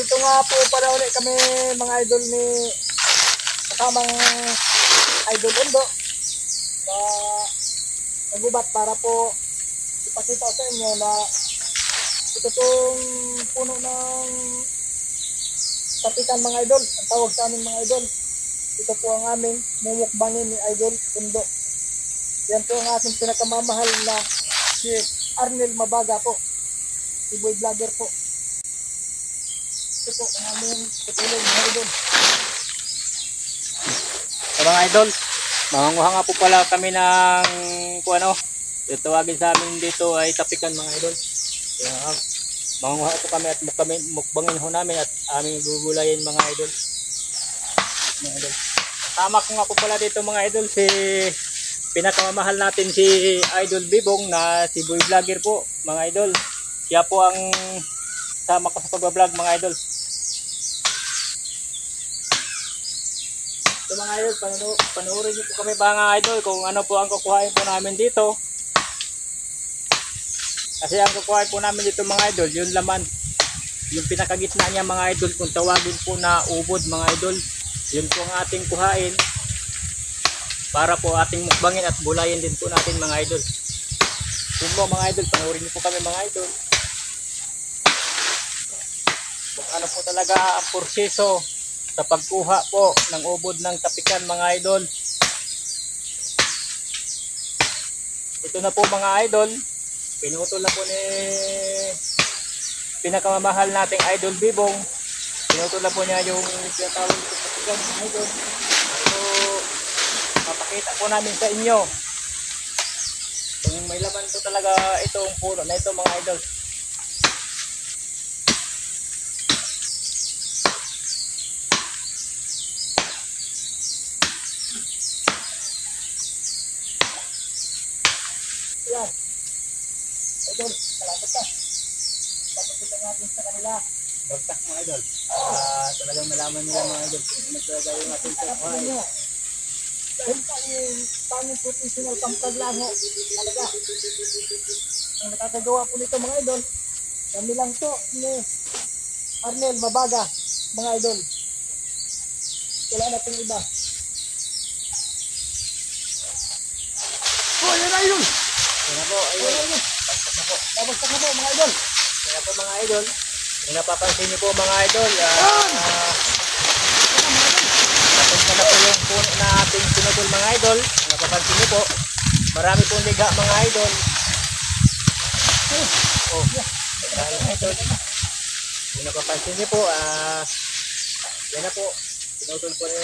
Nandito nga po pala ulit kami mga idol ni kasamang Idol Undo na nagubat para po ipakita sa inyo na ito pong puno ng kapitan mga idol. Ang tawag sa amin mga idol, ito po ang aming mumukbangin ni Idol Undo. Yan po ang ating pinakamamahal na si Arnel Mabaga po, si boy vlogger po. Ito po ang aming tutulong mga idol. So mga idol, mangunguha nga po pala kami ng kung ano, yung tawagin sa amin dito ay tapikan mga idol. Kaya mangunguha po kami at mukbangin ho namin at aming gugulayin mga idol. Mga idol. Tama ko nga po pala dito mga idol si pinakamamahal natin si Idol Bibong na si boy vlogger po mga idol. Siya po ang tama ko sa pagbablog mga idol. So mga idol, panoorin niyo po kami mga idol kung ano po ang kukuhain po namin dito. Kasi ang kukuhain po namin dito mga idol, yung laman, yung pinakagitna niya mga idol, kung tawagin po na ubod mga idol, yun po ang ating kuhain para po ating mukbangin at bulayin din po natin mga idol. Yun po mga idol, panoorin niyo po kami mga idol kung ano po talaga ang proseso sa pagkuha po ng ubod ng tapikan mga idol. Ito na po mga idol, pinutol na po ni pinakamamahal nating Idol Bibong. Pinutol na po niya yung tinatawag ng tapikan mga idol. So papakita po namin sa inyo kung may laman po talaga itong puno na ito mga idol. Yan. Idol, salamat ka. Papakita natin sa kanila. Bagtak mga idol. Talagang malaman nila mga idol kung ano talaga yung ating kukuhain. Dahil pa yung panging professional pampaglaho talaga. Ang nakakagawa po nito mga idol, kami lang to ni Arnel Mabaga mga idol. Wala nating iba. Oh, yan na idol! Yan na po, Oh, ayun. yan na. Bagtak na po. Babagsak na po mga idol. Kaya po mga idol, kung napapansin niyo po mga idol, napunta na po yung puno na ating pinutol mga idol. Kung napapansin niyo po, marami pong liga mga idol. Oh, dahil mga idol, kung napapansin niyo po, yan na po, pinutol po ni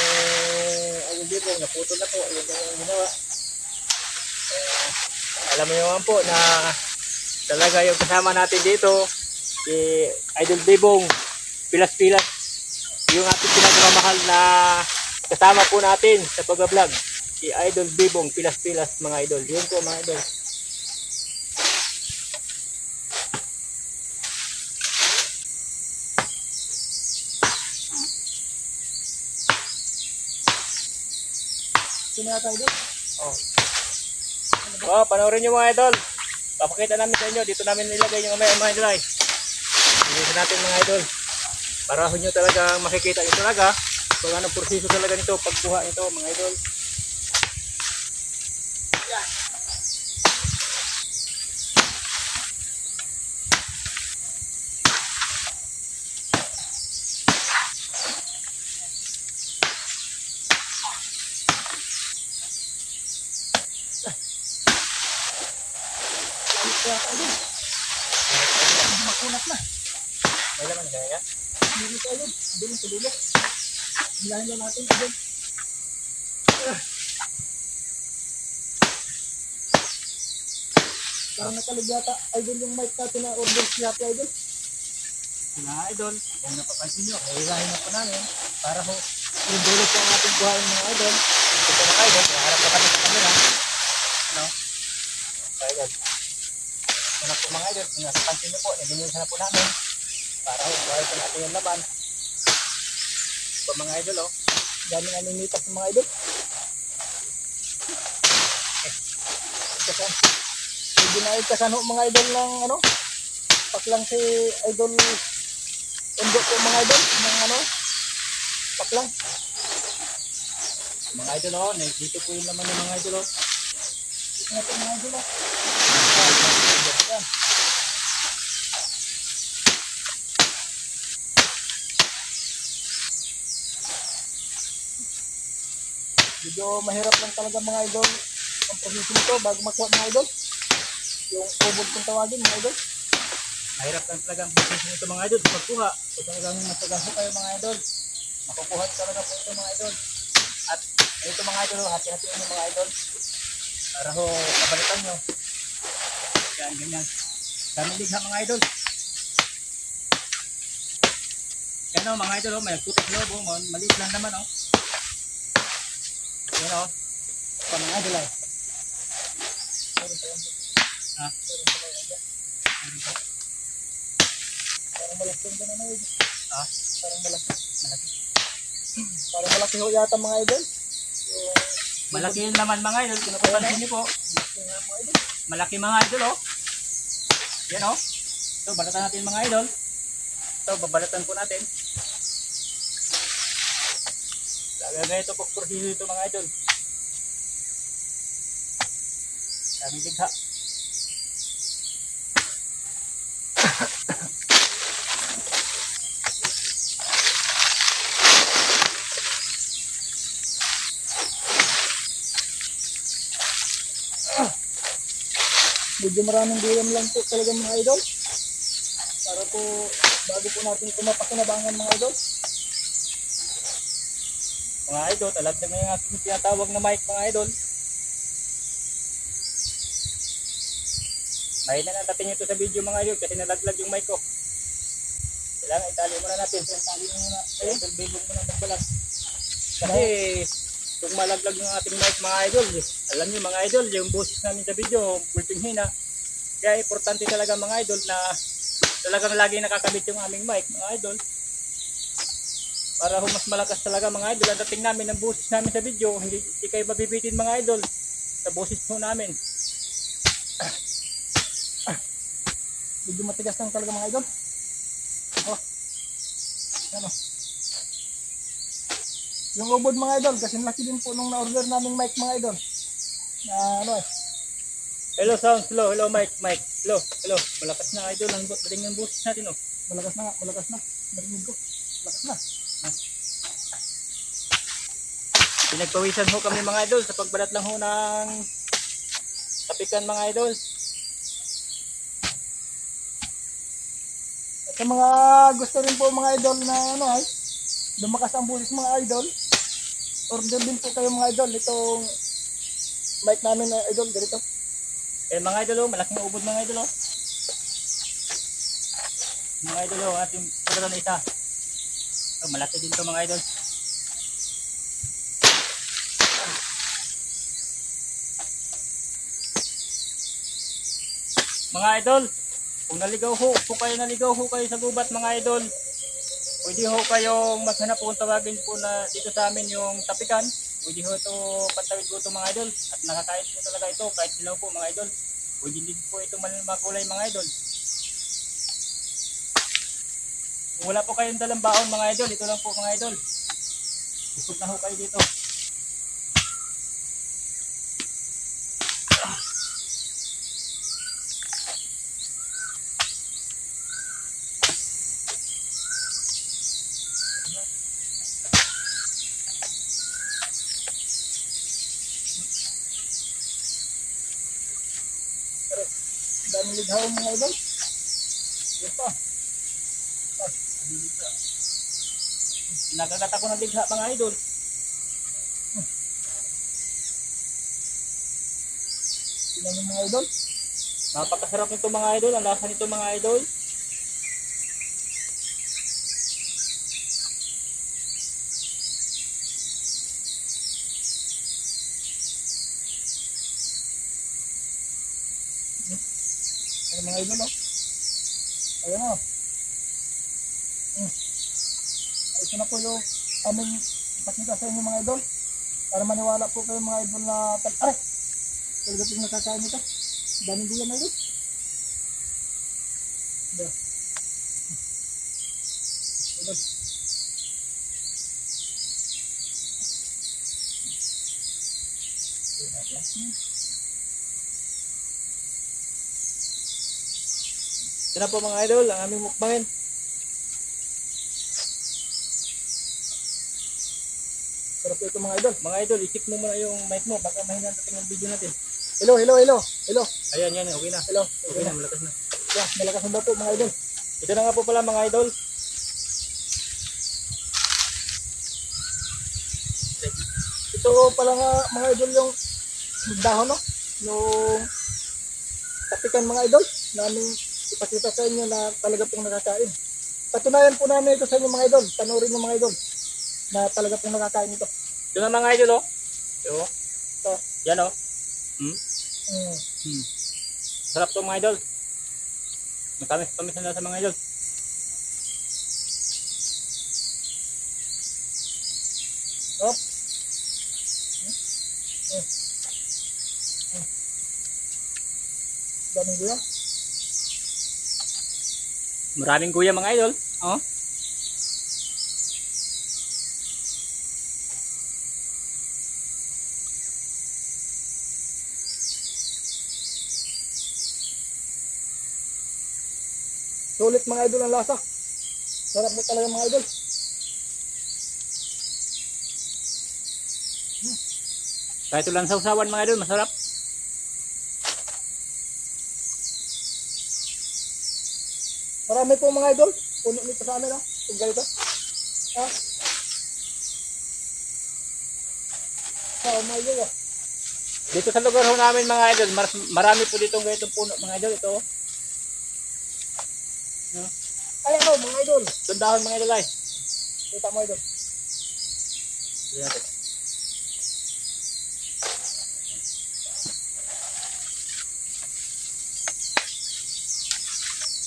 Idol Bibong, naputol na po, yun yung ginawa. Alam mo naman po na talaga yung kasama natin dito si Idol Bibong, pilas-pilas yung ating pinakamamahal na kasama po natin sa pag-vlog, si Idol Bibong, pilas-pilas mga idol. Yun po mga idol. Sino na idol? Oh, panoorin nyo mga idol. Papakita namin sa inyo, dito namin nilagay yung mga idol ay. Dito natin mga idol. Para nyo talaga makikita nyo talaga kung anong proseso talaga nito pagkuha nito mga idol. Yan. Kaya idol. Makunat na. May laman kaya? Dito tayo, dito sa dulo. Hilahin lang natin idol. Parang nakaligata idol yung mic natin na order siya idol. Mga idol, kung napapansin nyo, hilahin na po namin para ho yung dulo po ang ating kuhain mga idol. Ito po mga idol, harap na kami sa camera. Ano? Mga idol. Ito na po mga idol, kung napapansin nyo po, nilinisan na po namin para ho, kuhain po natin yung laban. Ito po mga idol, oh. Dami nga ninitas ng mga idol. Kasan, hindi na ikasan ho mga idol ng ano, pak lang si Idol Pundo po mga idol, ng ano, paklang. Mga idol oh, dito po yung laman ng mga idol oh. Dito na po mga idol. Yan. Medyo mahirap lang talaga mga idol ang proseso nito bago makuha mga idol. Yung ubod kung tawagin mga idol. Mahirap lang talaga ang business nito mga idol sa pagkuha. So talagang masagaso kayo mga idol. Makukuha talaga po ito mga idol. At ito mga idol, hati-hatiin nyo mga idol. Para ho, kabalitan nyo. Yan, ganyan. Dami ligha mga idol. Yan o mga idol, may nagtutok lobo. Maliit lang naman o. Yan o. Pa mga idol ay. Ah. Parang malaki din na mga idol. Ah, Parang malaki. malaki. Parang malaki ho yata mga idol. Yung Malaki yung laman mga idol. Kung napapansin nyo po. yung mga idol. Malaki mga idol o. Yan o. Ito, balatan natin mga idol. Ito, babalatan po natin. Lagay ito po proseso ito mga idol. Daming bigha. Medyo maraming bilang lang po talaga mga idol. Para po bago po natin ito mapakinabangan mga idol. Mga idol, talagdag na yung aking tinatawag na mic mga idol. Mahina na natin ito sa video mga idol kasi nalaglag yung mic ko. Kailangan itali muna natin. Itali muna. Ayun, bilog muna magbalas. Kasi kung malaglag yung ating mic mga idol, alam niyo mga idol, yung boses namin sa video, pulping hina. Kaya importante talaga mga idol na talagang lagi nakakabit yung aming mic mga idol. Para mas malakas talaga mga idol ang dating namin ng boses namin sa video, hindi kayo mabibitin mga idol sa boses po namin. Medyo matigas lang talaga mga idol. Oh. Yan o. Yung ubod mga idol, kasi laki din po nung na-order naming mic mga idol. Na ano eh. Hello sound, hello, hello mic, mic, hello, hello. Malakas na idol ang dating ng boses natin oh. Malakas na nga, malakas na. Narinig ko. Malakas na. Pinagpawisan ho kami mga idol sa pagbalat lang ho ng tapikan mga idol. At sa mga gusto rin po mga idol na ano ay, lumakas ang busis mga idol, order din po kayo mga idol itong mic namin na idol, ganito. Eh mga idol oh, malaking ubod mga idol oh. Mga idol oh, ating pagkatan na isa. Oh, malaki din to mga idol. Mga idol, kung naligaw ho kayo sa gubat mga idol, pwede ho kayong maghanap kung tawagin po na dito sa amin yung tapikan. Pwede ho ito patawid po ito mga idol. At nakakain po talaga ito kahit silaw po mga idol. Pwede din po ito makulay mga idol. Kung wala po kayong dalang baon mga idol, ito lang po mga idol. Busog na ho kayo dito. Daming lighaw mga idol. Yan pa. Nakagat ako ng bigha mga idol. Tingnan niyo mga idol. Napakasarap nito mga idol. Ang lasa nito mga idol. Ayan mga idol oh. Ayan oh. Ito na po yung aming pakita sa inyo mga idol. Para maniwala po kayo mga idol na aray! Talaga pong nakakain ito. Daming guyan na idol. idol. Ito na po mga idol, ang aming mukbangin. Sarap po ito mga idol. Mga idol, i-check mo muna yung mic mo, baka mahina natin yung video natin. Hello, hello, hello. Hello, Ayan, yan, okay na. hello. Okay na, malakas na. Yeah, malakas na daw po mga idol. Ito na nga po pala mga idol. Ito pala nga mga idol yung dahon, no? Yung tapikan mga idol namin ipakita sa inyo na talaga pong nakakain. Patunayan po namin ito sa inyo mga idol. Tanurin nyo mga idol na talaga pong nakakain ito. Ito na mga idol, oh. Ito, Ito. yan, oh. Hmm? Mm. Sarap to mga idol. Matamis na sa mga idol. Oh. Daming guya. Maraming guya mga idol. Oh. Sulit mga idol ang lasa. Sarap mo talaga mga idol. Kahit ulan sausawan mga idol, masarap. Marami po mga idol. Puno nito sa amin ha. Kung ganito. Ha? Oh my God. Oh. Dito sa lugar ho namin mga idol, marami po dito ganitong puno mga idol. Ito, oh. Ay ano mga idol. Itong dahon mga idol ay. Kita mo idol. Tignan natin.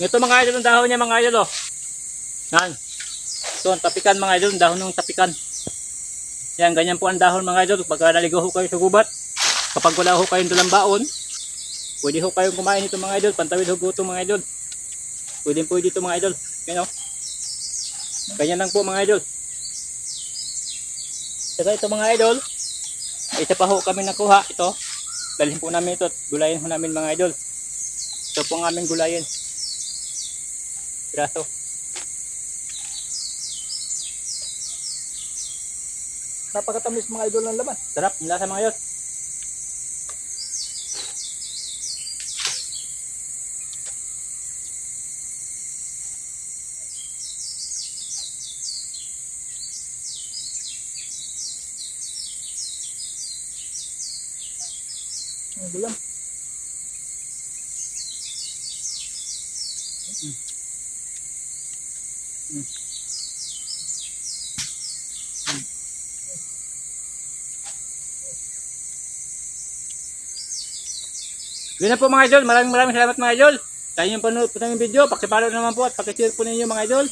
Ito mga idol, ang dahon niya mga idol, oh. Yan. Ito ang tapikan mga idol, ang dahon ng tapikan. Yan, ganyan po ang dahon mga idol. Pagka naligo ho kayo sa gubat, kapag wala ho kayong dalang baon, pwede ho kayong kumain ito mga idol. Pantawid ho gutom mga idol. Pwede ito mga idol. Yan, oh. Ganyan lang po mga idol. Saka ito mga idol, isa pa ho kami nakuha. Ito, dalhin po namin ito at gulayin ho namin mga idol. Ito po ang aming gulayin. Piraso. Napakatamis mga idol ng laman. Sarap, ang lasa mga idol. Ang gulam. Yun na po mga idol, maraming salamat mga idol. Sa inyong panood po ng video, pakipalo naman po at pakishare po ninyo mga idol.